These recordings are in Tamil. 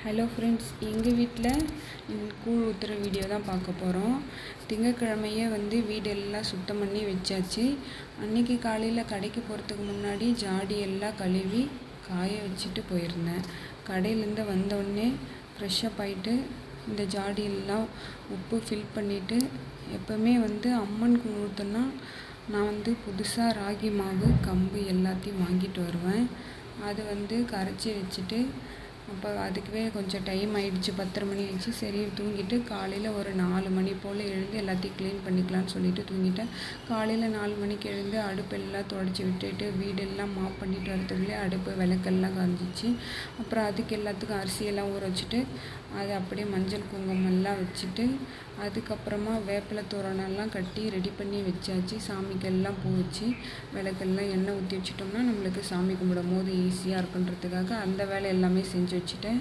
ஹலோ ஃப்ரெண்ட்ஸ், எங்கள் வீட்டில் கூழ் ஊற்றுற வீடியோ தான் பார்க்க போகிறோம். திங்கக்கிழமையே வீடெல்லாம் சுத்தம் பண்ணி வச்சாச்சு. அன்றைக்கி காலையில் கடைக்கு போகிறதுக்கு முன்னாடி ஜாடி எல்லாம் கழுவி காய வச்சுட்டு போயிருந்தேன். கடையிலேருந்து வந்தோடனே ஃப்ரெஷ்ஷப் ஆகிட்டு இந்த ஜாடியெல்லாம் உப்பு ஃபில் பண்ணிவிட்டு, எப்போவுமே அம்மன் கூழ் ஊற்றுனா நான் புதுசாக ராகி மாவு கம்பு எல்லாத்தையும் வாங்கிட்டு வருவேன். அது கரைச்சி வச்சுட்டு அப்போ அதுக்குவே கொஞ்சம் டைம் ஆகிடுச்சு, 10:30 மணி ஆகிடுச்சு. சரி தூங்கிட்டு காலையில் ஒரு 4 மணி போல் எழுந்து எல்லாத்தையும் க்ளீன் பண்ணிக்கலான்னு சொல்லிட்டு தூங்கிட்டேன். காலையில் 4 மணிக்கு எழுந்து அடுப்பெல்லாம் துடைச்சி விட்டுட்டு வீடெல்லாம் மாப் பண்ணிட்டு வரதுக்குள்ளே அடுப்பு விளக்கெல்லாம் காஞ்சிச்சு. அப்புறம் அதுக்கு எல்லாத்துக்கும் அரிசியெல்லாம் ஊற வச்சுட்டு அதை அப்படியே மஞ்சள் குங்குமம்லாம் வச்சுட்டு அதுக்கப்புறமா வேப்பிலை தோரணெல்லாம் கட்டி ரெடி பண்ணி வச்சாச்சு. சாமிக்கெல்லாம் பூ வச்சு விளக்கெல்லாம் எண்ணெய் ஊற்றி வச்சிட்டோம்னா நம்மளுக்கு சாமி கும்பிடும் போது ஈஸியாக இருக்குன்றதுக்காக அந்த வேலை எல்லாமே செஞ்சு வச்சுட்டேன்.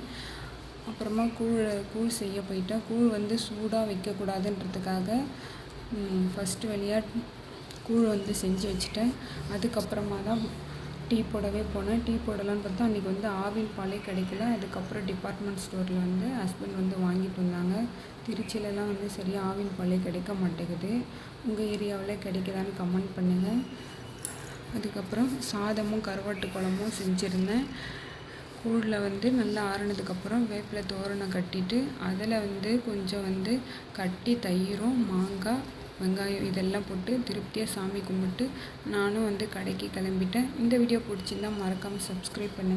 அப்புறமா கூழ் செய்ய போயிட்டேன். கூழ் சூடாக வைக்கக்கூடாதுன்றதுக்காக ஃபஸ்ட்டு வழியாக கூழ் செஞ்சு வச்சுட்டேன். அதுக்கப்புறமா தான் டீ போடவே போனேன். டீ போடலான்னு பார்த்தா அன்றைக்கி ஆவின் பாலே கிடைக்கல. அதுக்கப்புறம் டிபார்ட்மெண்ட் ஸ்டோரில் ஹஸ்பண்ட் வாங்கிட்டு வந்தாங்க. திருச்சியிலலாம் சரியாக ஆவின் பாலே கிடைக்க மாட்டேங்குது. உங்கள் ஏரியாவில் கிடைக்குதான்னு கமெண்ட் பண்ணுங்கள். அதுக்கப்புறம் சாதமும் கருவாட்டு குழம்பும் செஞ்சுருந்தேன். கூழில் நல்லா ஆறுனதுக்கப்புறம் வேப்பிலை தோரணம் கட்டிட்டு அதில் கொஞ்சம் கட்டி தயிரும் மாங்காய் வெங்காயம் இதெல்லாம் போட்டு திருப்தியாக சாமி கும்பிட்டு நானும் கடைக்கு கிளம்பிட்டேன். இந்த வீடியோ பிடிச்சிருந்தால் மறக்காமல் சப்ஸ்கிரைப் பண்ணுங்கள்.